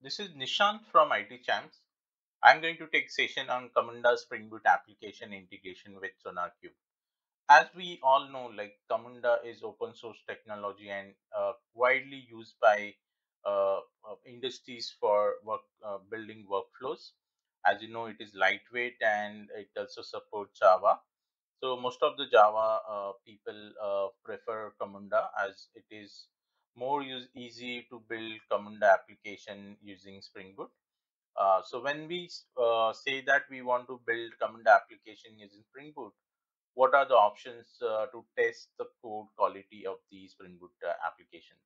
This is Nishant from ITChamps. I'm going to take session on Camunda Spring Boot application integration with SonarQube. As we all know, like Camunda is open source technology and widely used by industries for building workflows. As you know, it is lightweight and it also supports Java. So most of the Java people prefer Camunda as it is more easy to build Camunda application using Spring Boot. So when we say that we want to build Camunda application using Spring Boot, what are the options to test the code quality of the Spring Boot application?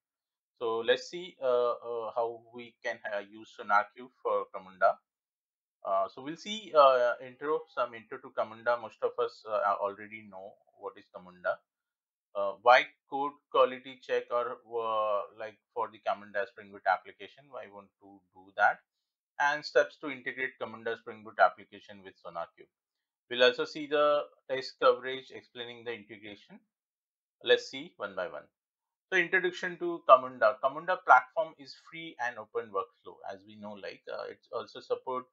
So let's see how we can use SonarQube for Camunda. So we'll see some intro to Camunda. Most of us already know what is Camunda. Why code quality check or like for the Camunda Spring Boot application, I want to do that, and steps to integrate Camunda Spring Boot application with SonarQube. We'll also see the test coverage explaining the integration. Let's see one by one. So introduction to Camunda. Camunda platform is free and open workflow. As we know, it also support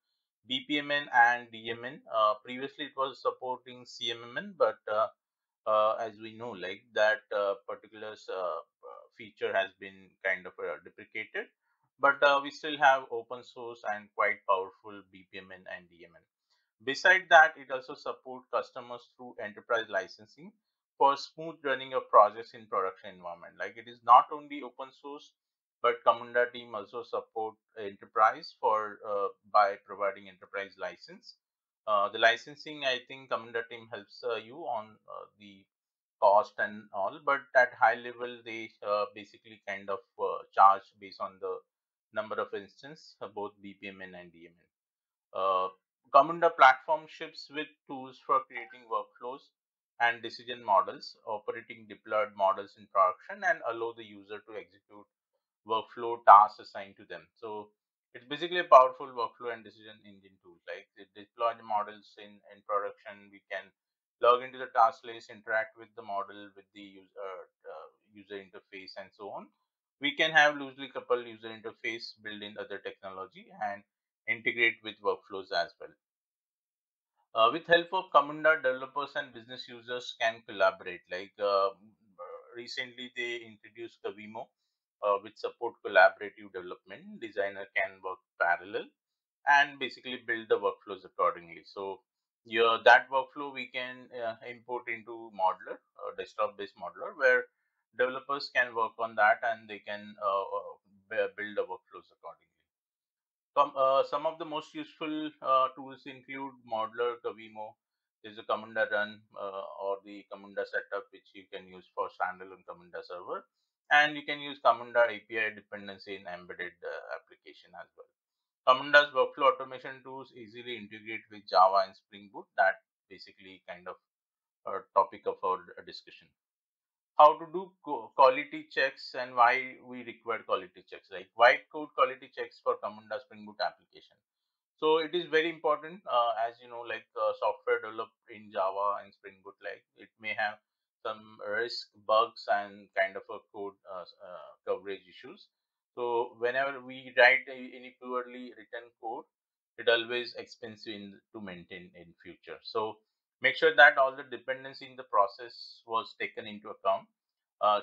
BPMN and DMN. Previously, it was supporting CMMN, but as we know, like that particular feature has been kind of deprecated. But we still have open source and quite powerful BPMN and DMN. Beside that, it also supports customers through enterprise licensing for smooth running of projects in production environment. Like it is not only open source, but Camunda team also support enterprise for by providing enterprise license. The licensing, I think Camunda team helps you on the cost and all, but at high level they basically kind of charge based on the number of instance, both BPMN and DMN. Uh, Camunda platform ships with tools for creating workflows and decision models, operating deployed models in production, and allow the user to execute workflow tasks assigned to them. So it's basically a powerful workflow and decision engine tool. Like the deployed models in production, we can log into the task list, interact with the model, with the user interface, and so on. We can have loosely coupled user interface, build in other technology, and integrate with workflows as well. With help of Camunda, developers and business users can collaborate. Recently, they introduced Kavimo, which support collaborative development. Designer can work parallel and basically build the workflows accordingly. So, yeah, that workflow we can import into modeler, desktop-based modeler, where developers can work on that and they can build the workflows accordingly. Some of the most useful tools include Modeler, Kavimo, there's a Camunda Run or the Camunda setup, which you can use for standalone Camunda server. And you can use Camunda API dependency in embedded application as well. Camunda's workflow automation tools easily integrate with Java and Spring Boot. That basically kind of a topic of our discussion. How to do quality checks and why we require quality checks, like white code quality checks for Camunda Spring Boot application. So it is very important, as you know, software developed in Java and Spring Boot, like it may have some risk, bugs, and kind of a code coverage issues. So whenever we write any poorly written code, it always expensive to maintain in future. So make sure that all the dependency in the process was taken into account.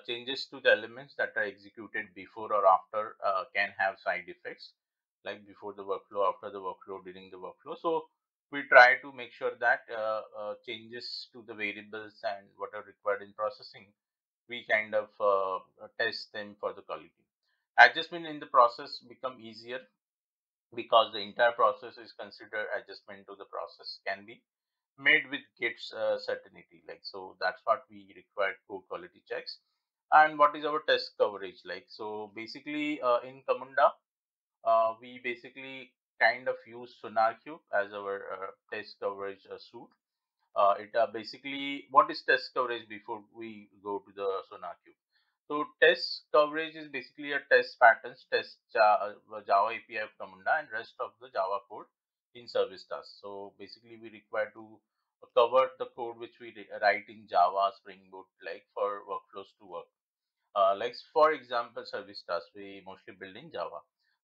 Changes to the elements that are executed before or after can have side effects, like before the workflow, after the workflow, during the workflow. So we try to make sure that changes to the variables and what are required in processing, we kind of test them for the quality. Adjustment in the process become easier because the entire process is considered adjustment to the process can be made with Git's certainty. Like so, that's what we require code quality checks. And what is our test coverage like? So basically, in Camunda, we basically kind of use SonarQube as our test coverage suite. It basically, what is test coverage before we go to the SonarQube? So test coverage is basically a test patterns, Java API of Camunda and rest of the Java code in service task. So basically, we require to cover the code which we write in Java, Spring Boot, like for workflows to work. Like for example, service tasks we mostly build in Java.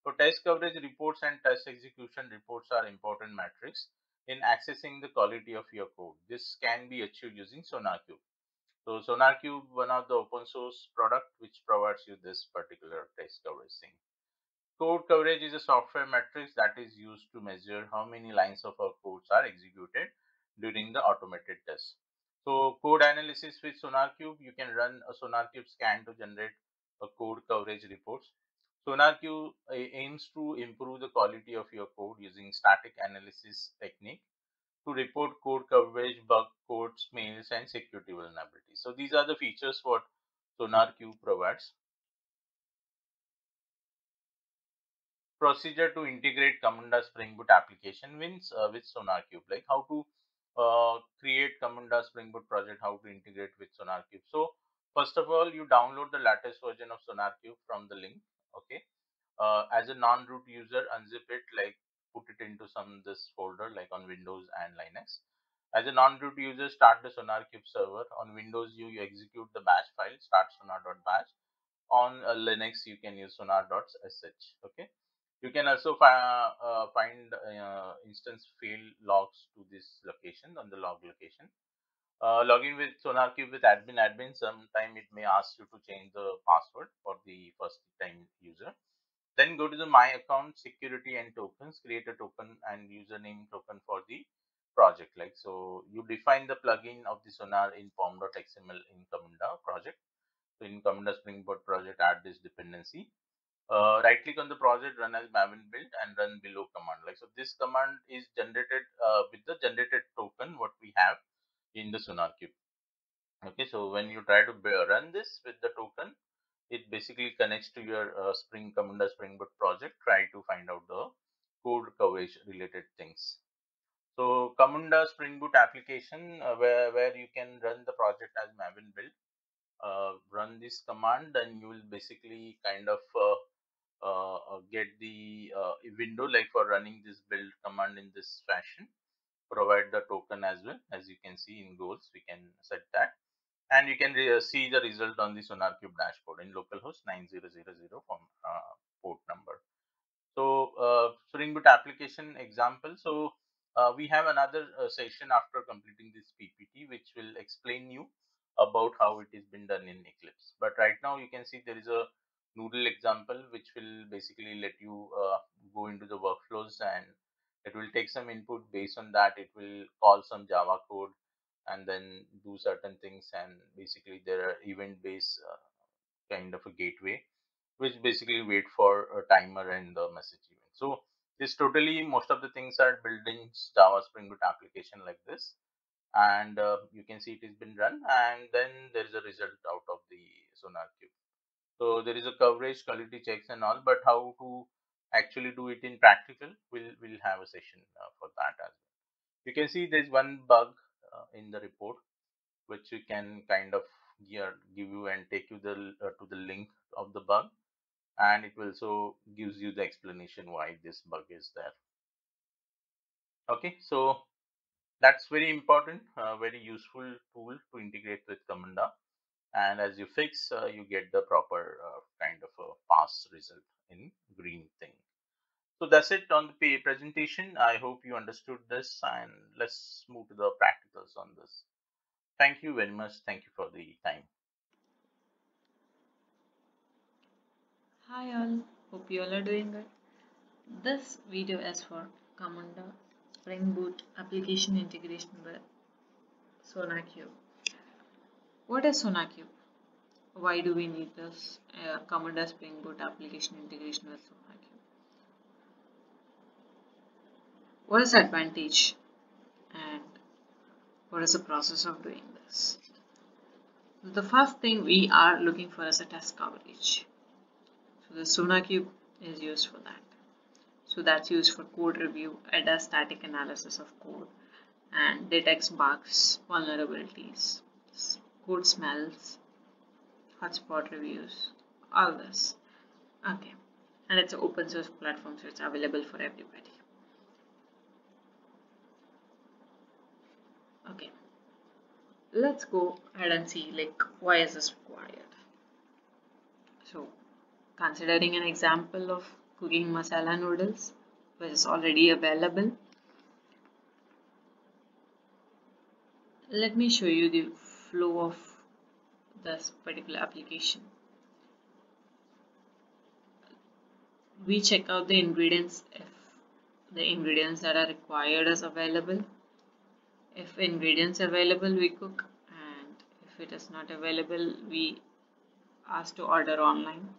So test coverage reports and test execution reports are important metrics in accessing the quality of your code. This can be achieved using SonarQube. So SonarQube, one of the open source product which provides you this particular test coverage thing. Code coverage is a software metric that is used to measure how many lines of our codes are executed during the automated test. So code analysis with SonarQube, you can run a SonarQube scan to generate a code coverage reports. SonarQube aims to improve the quality of your code using static analysis technique to report code coverage, bug codes, mails, and security vulnerabilities. So these are the features what SonarQube provides. Procedure to integrate Camunda Spring Boot application with SonarQube, like how to create Camunda Spring Boot project, how to integrate with SonarQube. So first of all, you download the latest version of SonarQube from the link. Okay, as a non-root user, unzip it, like put it into this folder like on Windows and Linux. As a non-root user, start the SonarQube server. On Windows, you execute the bash file, start sonar.bash. On Linux, you can use sonar.sh. Okay, you can also find instance fail logs to this location on the log location. Login with SonarQube with admin. Sometime it may ask you to change the password for the first time user. Then go to the my account, security and tokens, create a token and username token for the project. Like, so you define the plugin of the Sonar in form.xml in Camunda project. So in Camunda Spring Boot project, add this dependency. Right click on the project, run as maven build and run below command. Like, so this command is generated with the generated token what we have in the SonarQube. Okay, so when you try to run this with the token, it basically connects to your Camunda Spring Boot project. Try to find out the code coverage related things. So Camunda Spring Boot application, where you can run the project as maven build. Run this command, then you will basically kind of get the window like for running this build command in this fashion. Provide the token as well. As you can see in goals, we can set that, and you can see the result on the SonarQube dashboard in localhost 9000 from port number. So Spring Boot application example. So we have another session after completing this PPT, which will explain you about how it is been done in Eclipse. But right now you can see there is a Noodle example, which will basically let you go into the workflows, and it will take some input. Based on that, it will call some Java code and then do certain things. And basically there are event based kind of a gateway which basically wait for a timer and the message event. So this totally most of the things are built in Java Spring Boot application like this, and you can see it has been run, and then there is a result out of the SonarQube. So there is a coverage, quality checks and all, but how to actually do it in practical, we'll have a session for that as well. You can see there's one bug in the report which we can kind of give you and take you to the link of the bug, and it also gives you the explanation why this bug is there. Okay, so that's very important, very useful tool to integrate with Camunda, and as you fix, you get the proper kind of a pass result in green thing. So that's it on the presentation. I hope you understood this, and let's move to the practicals on this. Thank you very much. Thank you for the time. Hi all, hope you all are doing good. This video is for Camunda Spring Boot application integration with SonarQube. What is SonarQube? Why do we need this Camunda Spring Boot application integration with SonarQube? What is the advantage and what is the process of doing this? The first thing we are looking for is a test coverage. So the SonarQube is used for that. So that's used for code review. It does static analysis of code and detects bugs, vulnerabilities, code smells, hotspot reviews, all this. Okay, and it's an open source platform, so it's available for everybody. Okay, let's go ahead and see like why is this required. So considering an example of cooking masala noodles, which is already available. Let me show you the flow of this particular application. We check out the ingredients if the ingredients that are required is available. If ingredients available, we cook, and if it is not available, we ask to order online.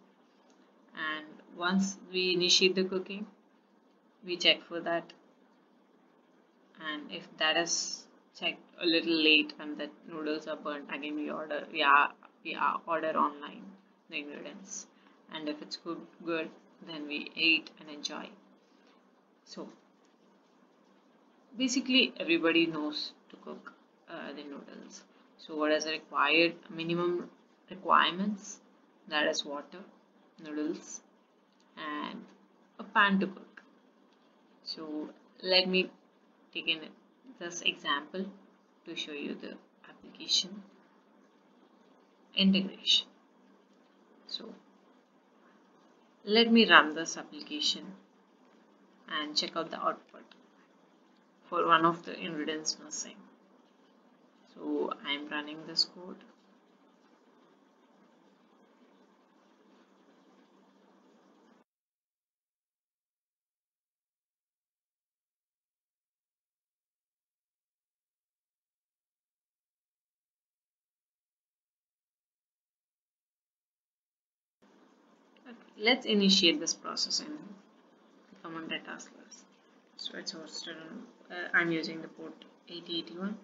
And once we initiate the cooking, we check for that, and if that is checked a little late and the noodles are burnt, again we order online the ingredients, and if it's good, then we eat and enjoy. So basically everybody knows to cook the noodles. So what is required? Minimum requirements, that is water, noodles, and a pan to cook. So let me take this example to show you the application integration. So let me run this application and check out the output for one of the ingredients missing. So I'm running this code. Okay, let's initiate this process in the Camunda task list. So it's hosted on, I'm using the port 8081.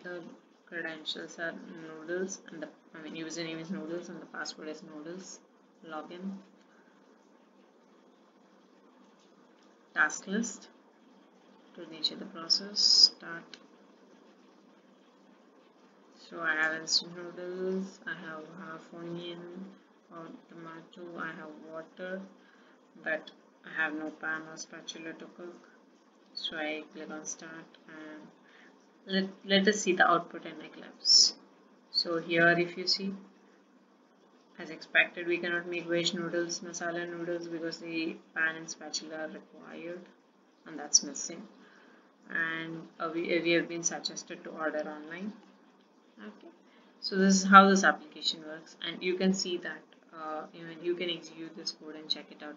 The credentials are noodles, and the username is noodles and the password is noodles. Login, task list. To initiate the process, start. So I have instant noodles, I have half onion or tomato, I have water, but I have no pan or spatula to cook. So I click on start, and let us see the output in Eclipse. So here if you see, as expected, we cannot make veg noodles, masala noodles, because the pan and spatula are required, and that's missing. And we have been suggested to order online. Okay, so this is how this application works, and you can see that you can execute this code and check it out,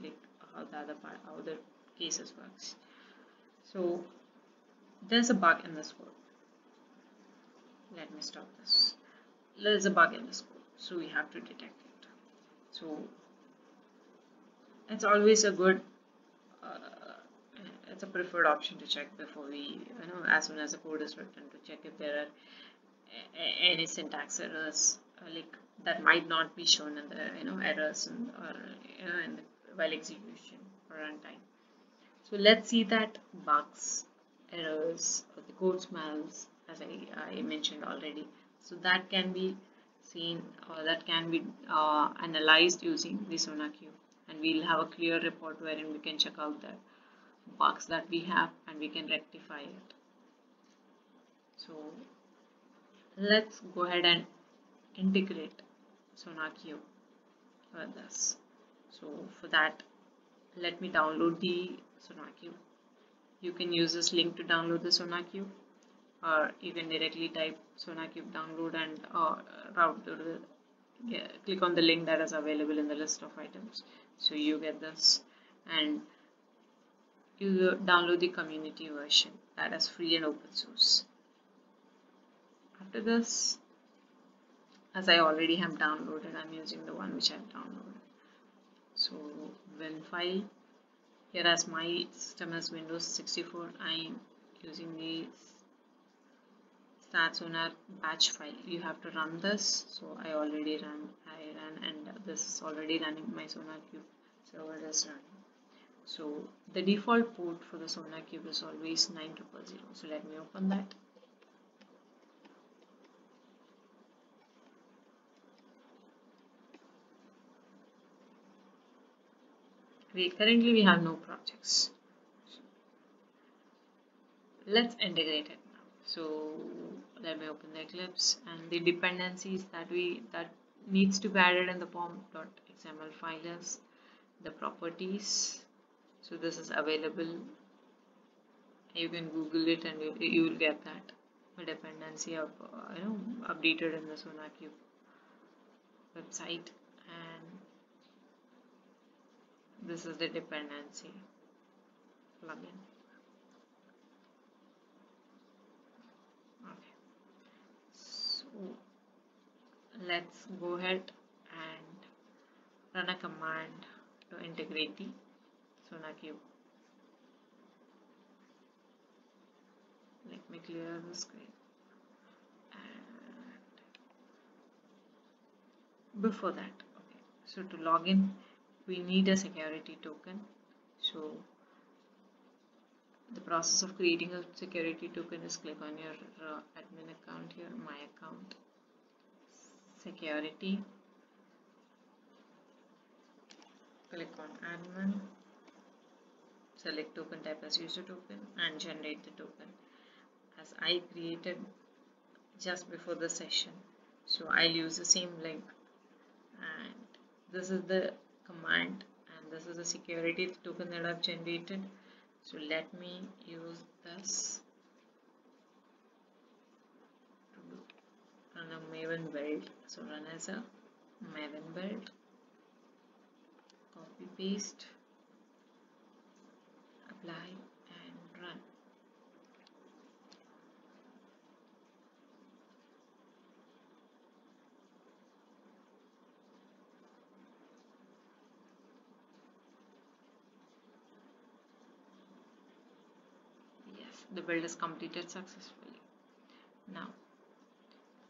like how the other part, how the cases works. So there's a bug in this code. Let me stop this. There's a bug in this code, so we have to detect it. So it's always a good it's a preferred option to check before we, as soon as the code is written, to check if there are any syntax errors like that might not be shown in the errors or in the while execution or runtime. So let's see that bugs, errors, or the code smells, as I mentioned already. So that can be seen, or that can be analyzed using the SonarQube, and we'll have a clear report wherein we can check out the bugs that we have and we can rectify it. So let's go ahead and integrate SonarQube with this. So for that, let me download the SonarQube. You can use this link to download the SonarQube, or you can directly type SonarQube download and route to click on the link that is available in the list of items. So you get this, and you download the community version that is free and open source. After this, as I already have downloaded, I'm using the one which I've downloaded. So win file. Here, as my system is Windows 64, I'm using the StatSonar batch file. You have to run this. So I ran, and this is already running. My SonarQube server is running. So the default port for the SonarQube is always 9000. So let me open that. Currently we have no projects. let's integrate it now. So let me open the Eclipse, and the dependencies that needs to be added in the pom.xml file is the properties. So this is available, you can Google it and you will get that dependency of updated in the Sonarqube website. And this is the dependency plugin. Okay, so let's go ahead and run a command to integrate the Sonarqube. Let me clear the screen. And before that, okay, so to log in we need a security token. So the process of creating a security token is click on your admin account here, my account, security, click on admin, select token type as user token and generate the token as I created just before the session. So I'll use the same link, and this is the command and this is the security token that I've generated. So let me use this to run a Maven build. So run as a Maven build, copy paste, apply and run. Yes, the build is completed successfully. Now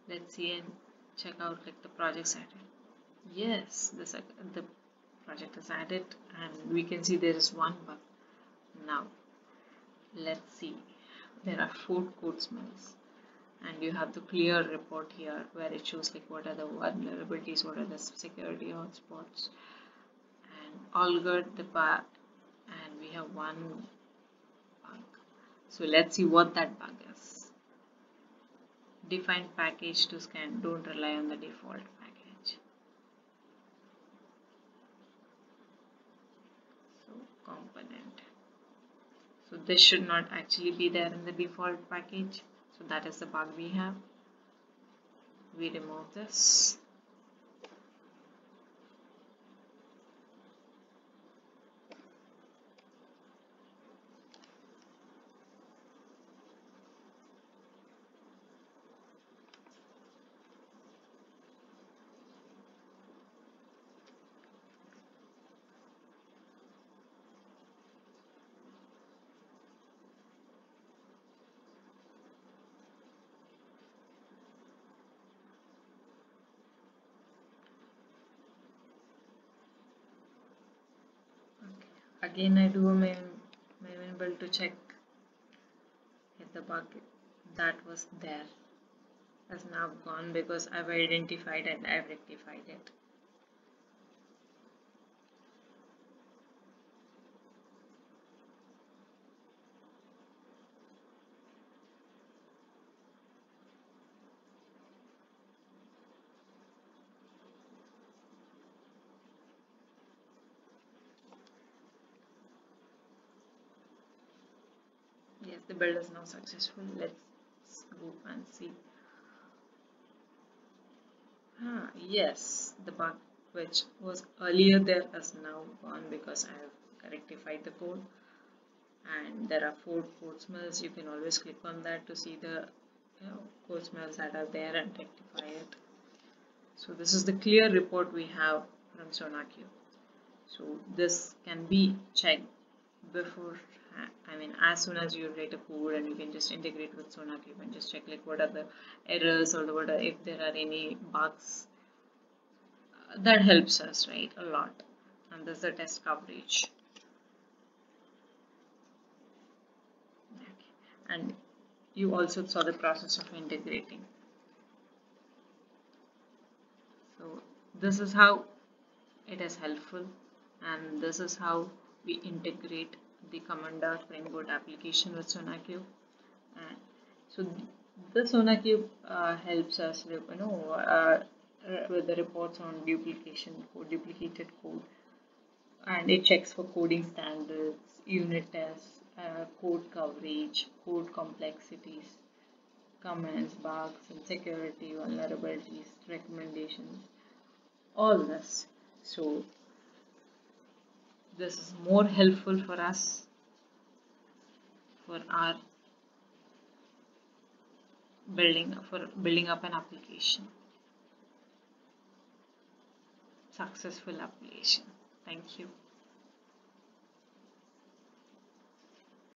let's see and check out like the project's added. Yes, the project is added and we can see there is one bug. Now let's see, there are 4 code smells and you have the clear report here where it shows like what are the vulnerabilities, what are the security hotspots, and all good the bug, and we have one bug. So let's see what that bug is. Define package to scan, don't rely on the default package. So component, so this should not actually be there in the default package. So that is the bug we have. We remove this. Again I do a Maven build to check if the bug that was there has now gone, because I've identified and I've rectified it. Yes, the build is now successful. Let's go and see. Yes, the bug which was earlier there is now gone because I have rectified the code. And there are 4 code smells. You can always click on that to see the code smells that are there and rectify it. So this is the clear report we have from Sonarqube. So this can be checked before, as soon as you write a code, and you can just integrate with Sonarqube and just check like what are the errors or if there are any bugs. That helps us, right, a lot. And this is the test coverage. Okay. And you also saw the process of integrating. So this is how it is helpful, and this is how we integrate the Camunda Spring Boot application with Sonarqube. And so the Sonarqube helps us, with the reports on duplication code, duplicated code, and it checks for coding standards, unit tests, code coverage, code complexities, comments, bugs, and security vulnerabilities, recommendations, all this. So this is more helpful for us for our building up an application, successful application. Thank you.